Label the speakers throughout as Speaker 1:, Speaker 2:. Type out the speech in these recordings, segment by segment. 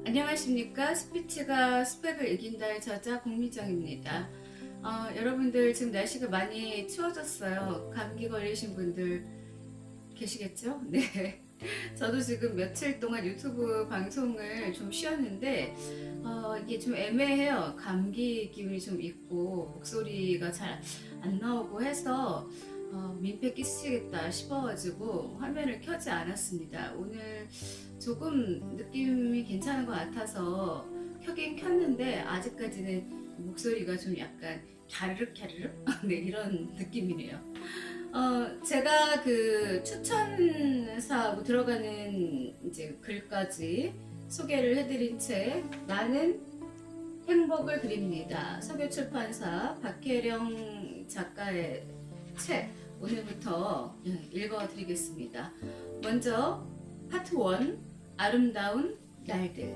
Speaker 1: 안녕하십니까. 스피치가 스펙을 이긴다의 저자 공미정입니다. 여러분들 지금 날씨가 많이 추워졌어요. 감기 걸리신 분들 계시겠죠? 네. 저도 지금 며칠 동안 유튜브 방송을 좀 쉬었는데 이게 좀 애매해요. 감기 기운이 좀 있고 목소리가 잘 안 나오고 해서 민폐 끼치겠다 싶어가지고 화면을 켜지 않았습니다. 오늘 조금 느낌이 괜찮은 것 같아서 켜긴 켰는데 아직까지는 목소리가 좀 약간 갸르륵 갸르륵 네, 이런 느낌이네요. 제가 그 추천사하고 들어가는 이제 글까지 소개를 해드린 책 나는 행복을 그립니다. 서교출판사 박혜령 작가의 책 오늘부터 읽어드리겠습니다. 먼저 파트 1 아름다운 날들.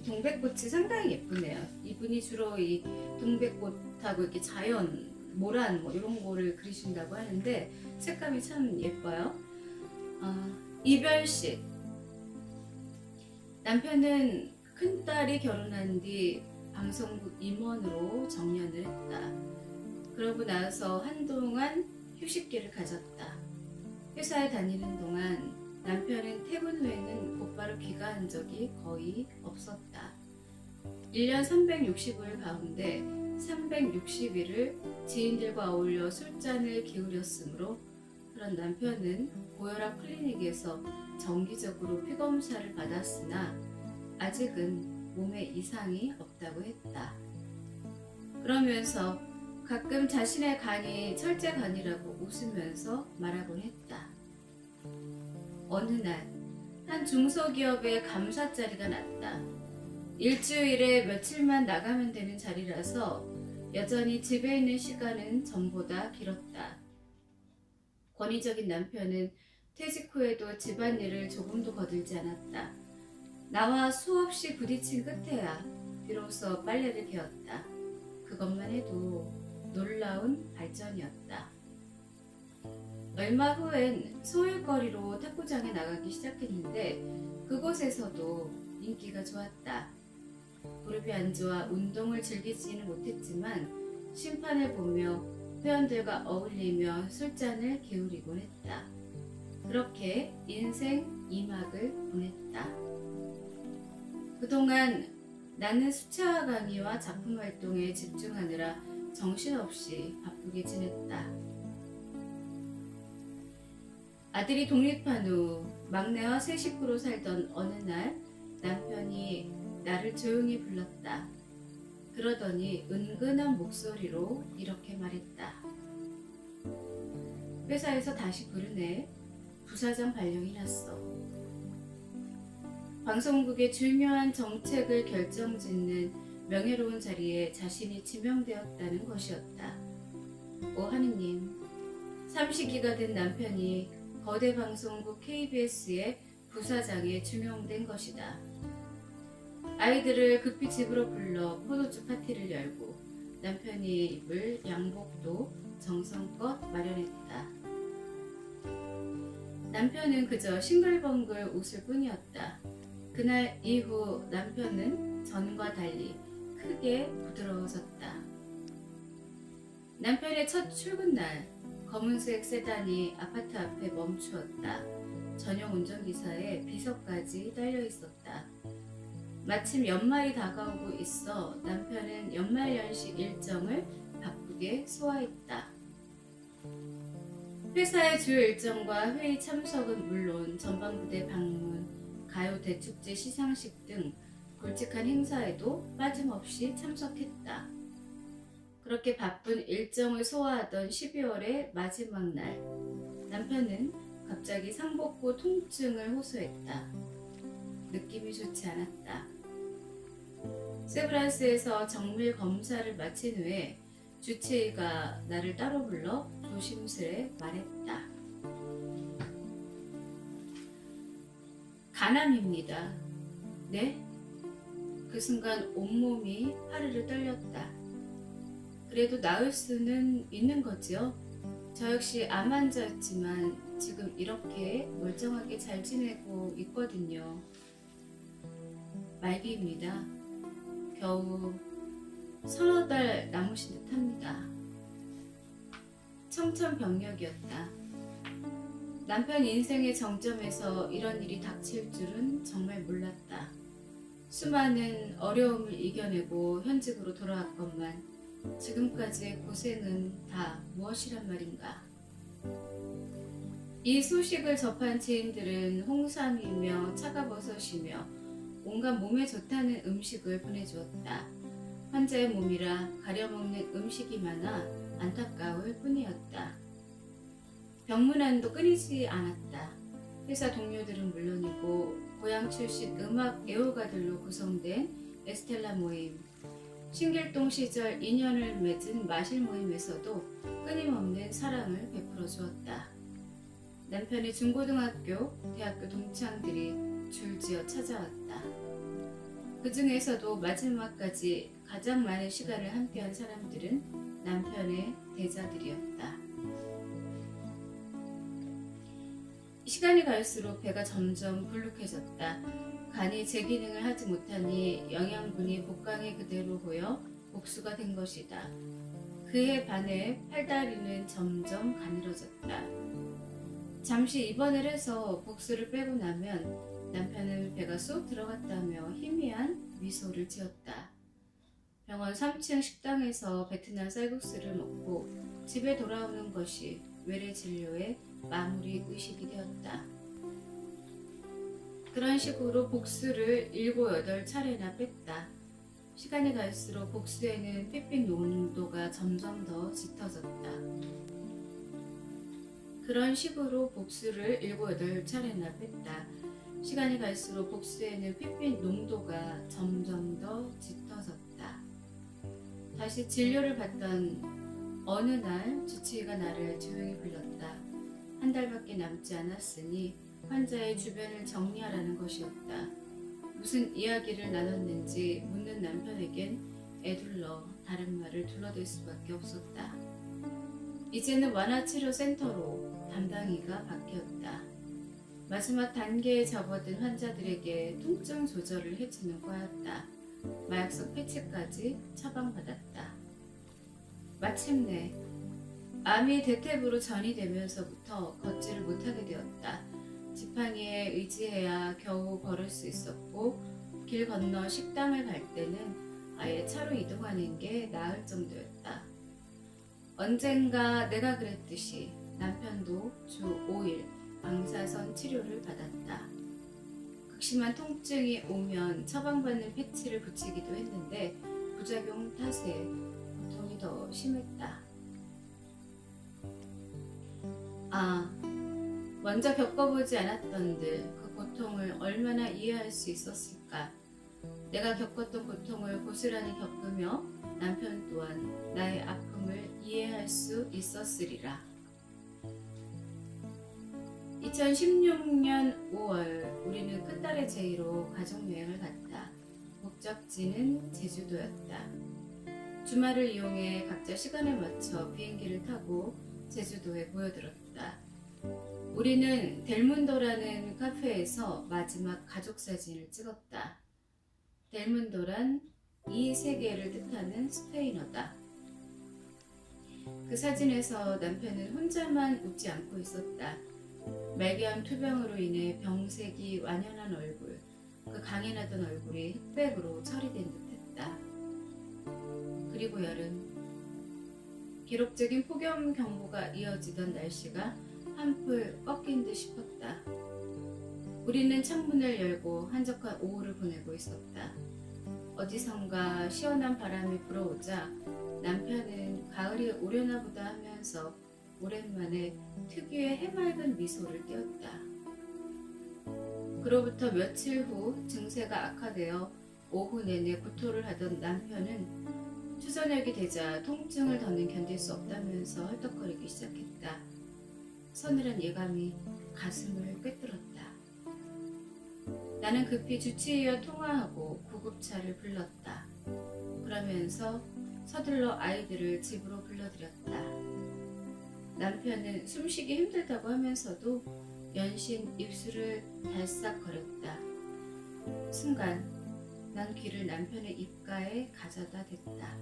Speaker 1: 동백꽃이 상당히 예쁘네요. 이분이 주로 이 동백꽃하고 이렇게 자연, 모란 뭐 이런 거를 그리신다고 하는데 색감이 참 예뻐요. 이별식. 남편은 큰딸이 결혼한 뒤 방송국 임원으로 정년을 했다. 그러고 나서 한동안 휴식기를 가졌다. 회사에 다니는 동안 남편은 퇴근 후에는 곧바로 귀가한 적이 거의 없었다. 1년 360일 가운데 360일을 지인들과 어울려 술잔을 기울였으므로 그런 남편은 고혈압 클리닉에서 정기적으로 피검사를 받았으나 아직은 몸에 이상이 없다고 했다. 그러면서 가끔 자신의 간이 철제간이라고 웃으면서 말하곤 했다. 어느 날 한 중소기업의 감사 자리가 났다. 일주일에 며칠만 나가면 되는 자리라서 여전히 집에 있는 시간은 전보다 길었다. 권위적인 남편은 퇴직 후에도 집안일을 조금도 거들지 않았다. 나와 수없이 부딪힌 끝에야 비로소 빨래를 개었다. 그것만 해도 놀라운 발전이었다. 얼마 후엔 소일거리로 탁구장에 나가기 시작했는데 그곳에서도 인기가 좋았다. 무릎이 안 좋아 운동을 즐기지는 못했지만 심판을 보며 회원들과 어울리며 술잔을 기울이곤 했다. 그렇게 인생 2막을 보냈다. 그동안 나는 수채화 강의와 작품 활동에 집중하느라 정신없이 바쁘게 지냈다. 아들이 독립한 후 막내와 세 식구로 살던 어느 날 남편이 나를 조용히 불렀다. 그러더니 은근한 목소리로 이렇게 말했다. 회사에서 다시 부르네. 부사장 발령이 났어. 방송국의 중요한 정책을 결정짓는 명예로운 자리에 자신이 지명되었다는 것이었다. 오 하느님, 삼식이가 된 남편이 거대 방송국 KBS의 부사장에 지명된 것이다. 아이들을 급히 집으로 불러 포도주 파티를 열고 남편이 입을 양복도 정성껏 마련했다. 남편은 그저 싱글벙글 웃을 뿐이었다. 그날 이후 남편은 전과 달리 크게 부드러워졌다. 남편의 첫 출근 날 검은색 세단이 아파트 앞에 멈추었다. 전용 운전기사에 비서까지 딸려 있었다. 마침 연말이 다가오고 있어 남편은 연말연시 일정을 바쁘게 소화했다. 회사의 주요 일정과 회의 참석은 물론 전방부대 방문, 가요 대축제 시상식 등 굵직한 행사에도 빠짐없이 참석했다. 그렇게 바쁜 일정을 소화하던 12월의 마지막 날, 남편은 갑자기 상복부 통증을 호소했다. 느낌이 좋지 않았다. 세브란스에서 정밀 검사를 마친 후에 주치의가 나를 따로 불러 조심스레 말했다. 간암입니다. 네? 그 순간 온몸이 파르르 떨렸다. 그래도 나을 수는 있는 거지요. 저 역시 암 환자였지만 지금 이렇게 멀쩡하게 잘 지내고 있거든요. 말기입니다. 겨우 서너 달 남으신 듯합니다. 청천벽력이었다. 남편 인생의 정점에서 이런 일이 닥칠 줄은 정말 몰랐다. 수많은 어려움을 이겨내고 현직으로 돌아왔건만 지금까지의 고생은 다 무엇이란 말인가. 이 소식을 접한 지인들은 홍삼이며 차가버섯이며 온갖 몸에 좋다는 음식을 보내주었다. 환자의 몸이라 가려먹는 음식이 많아 안타까울 뿐이었다. 병문안도 끊이지 않았다. 회사 동료들은 물론이고 고향 출신 음악 애호가들로 구성된 에스텔라 모임, 신길동 시절 인연을 맺은 마실 모임에서도 끊임없는 사랑을 베풀어 주었다. 남편의 중고등학교, 대학교 동창들이 줄지어 찾아왔다. 그 중에서도 마지막까지 가장 많은 시간을 함께한 사람들은 남편의 대자들이었다. 시간이 갈수록 배가 점점 불룩해졌다. 간이 제 기능을 하지 못하니 영양분이 복강에 그대로 고여 복수가 된 것이다. 그에 반해 팔다리는 점점 가늘어졌다. 잠시 입원을 해서 복수를 빼고 나면 남편은 배가 쏙 들어갔다며 희미한 미소를 지었다. 병원 3층 식당에서 베트남 쌀국수를 먹고 집에 돌아오는 것이 외래 진료의 마무리 의식이 되었다. 그런 식으로 복수를 7, 8차례나 뺐다. 시간이 갈수록 복수에는 핏빛 농도가 점점 더 짙어졌다. 그런 식으로 복수를 7, 8차례나 뺐다. 시간이 갈수록 복수에는 핏빛 농도가 점점 더 짙어졌다. 다시 진료를 받던 어느 날 주치의가 나를 조용히 불렀다. 한 달밖에 남지 않았으니 환자의 주변을 정리하라는 것이었다. 무슨 이야기를 나눴는지 묻는 남편에겐 애둘러 다른 말을 둘러댈 수밖에 없었다. 이제는 완화치료센터로 담당의가 바뀌었다. 마지막 단계에 접어든 환자들에게 통증 조절을 해주는 과였다. 마약성 패치까지 처방받았다. 마침내 암이 대퇴부로 전이되면서부터 걷지를 못하게 되었다. 지팡이에 의지해야 겨우 걸을 수 있었고 길 건너 식당을 갈 때는 아예 차로 이동하는 게 나을 정도였다. 언젠가 내가 그랬듯이 남편도 주 5일 방사선 치료를 받았다. 극심한 통증이 오면 처방받는 패치를 붙이기도 했는데 부작용 탓에 고통이 더 심했다. 먼저 겪어보지 않았던들 그 고통을 얼마나 이해할 수 있었을까. 내가 겪었던 고통을 고스란히 겪으며 남편 또한 나의 아픔을 이해할 수 있었으리라. 2016년 5월 우리는 끝달의 제의로 가족여행을 갔다. 목적지는 제주도였다. 주말을 이용해 각자 시간에 맞춰 비행기를 타고 제주도에 모여들었다. 우리는 델문도라는 카페에서 마지막 가족사진을 찍었다. 델문도란 이 세계를 뜻하는 스페인어다. 그 사진에서 남편은 혼자만 웃지 않고 있었다. 말기암 투병으로 인해 병색이 완연한 얼굴, 그 강인하던 얼굴이 흑백으로 처리된 듯했다. 그리고 여름, 기록적인 폭염 경보가 이어지던 날씨가 한풀 꺾인 듯 싶었다. 우리는 창문을 열고 한적한 오후를 보내고 있었다. 어디선가 시원한 바람이 불어오자 남편은 가을이 오려나 보다 하면서 오랜만에 특유의 해맑은 미소를 띄었다. 그로부터 며칠 후 증세가 악화되어 오후 내내 구토를 하던 남편은 추저녁이 되자 통증을 더는 견딜 수 없다면서 헐떡거리기 시작했다. 서늘한 예감이 가슴을 꿰뚫었다. 나는 급히 주치의와 통화하고 구급차를 불렀다. 그러면서 서둘러 아이들을 집으로 불러들였다. 남편은 숨쉬기 힘들다고 하면서도 연신 입술을 달싹거렸다. 순간 난 귀를 남편의 입가에 가져다 댔다.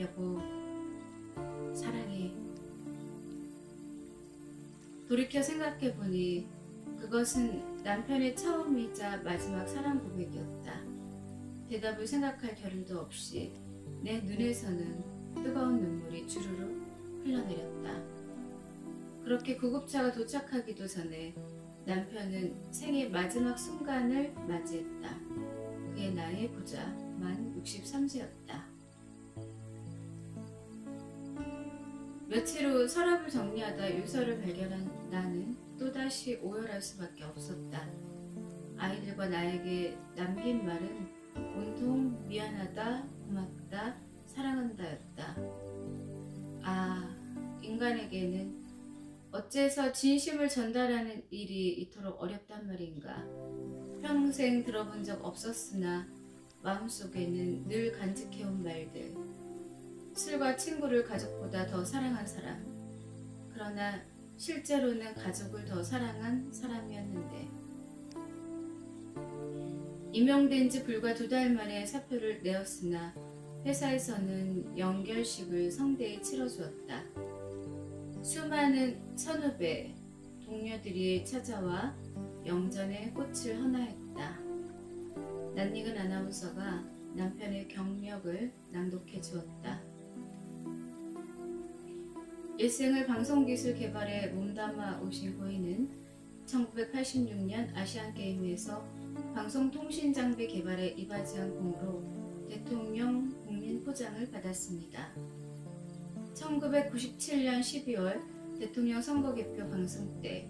Speaker 1: 여보, 사랑해. 돌이켜 생각해보니 그것은 남편의 처음이자 마지막 사랑 고백이었다. 대답을 생각할 겨를도 없이 내 눈에서는 뜨거운 눈물이 주르르 흘러내렸다. 그렇게 구급차가 도착하기도 전에 남편은 생의 마지막 순간을 맞이했다. 그의 나이 고작 만 63세였다. 며칠 후 서랍을 정리하다 유서를 발견한 나는 또다시 오열할 수밖에 없었다. 아이들과 나에게 남긴 말은 온통 미안하다, 고맙다, 사랑한다였다. 아, 인간에게는 어째서 진심을 전달하는 일이 이토록 어렵단 말인가. 평생 들어본 적 없었으나 마음속에는 늘 간직해온 말들. 술과 친구를 가족보다 더 사랑한 사람. 그러나 실제로는 가족을 더 사랑한 사람이었는데. 임용된 지 불과 2달 만에 사표를 내었으나 회사에서는 연결식을 성대히 치러주었다. 수많은 선후배, 동료들이 찾아와 영전에 꽃을 헌화했다. 낯익은 아나운서가 남편의 경력을 낭독해 주었다. 일생을 방송기술 개발에 몸담아 오신 고인은 1986년 아시안게임에서 방송통신장비 개발에 이바지한 공으로 대통령 국민포장을 받았습니다. 1997년 12월 대통령 선거 개표 방송 때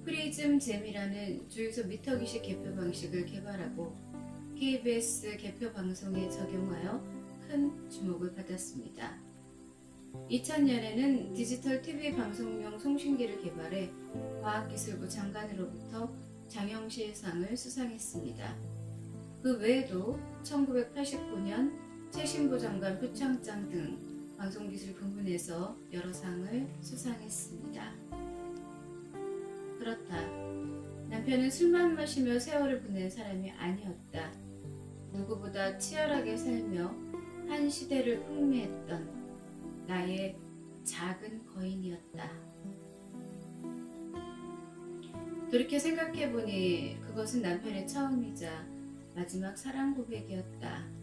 Speaker 1: 프리즘 잼이라는 주유소 미터기식 개표 방식을 개발하고 KBS 개표 방송에 적용하여 큰 주목을 받았습니다. 2000년에는 디지털 TV 방송용 송신기를 개발해 과학기술부 장관으로부터 장영실상을 수상했습니다. 그 외에도 1989년 최신부 장관 표창장 등 방송기술 부문에서 여러 상을 수상했습니다. 그렇다. 남편은 술만 마시며 세월을 보낸 사람이 아니었다. 누구보다 치열하게 살며 한 시대를 풍미했던 나의 작은 거인이었다. 돌이켜 생각해보니 그것은 남편의 처음이자 마지막 사랑 고백이었다.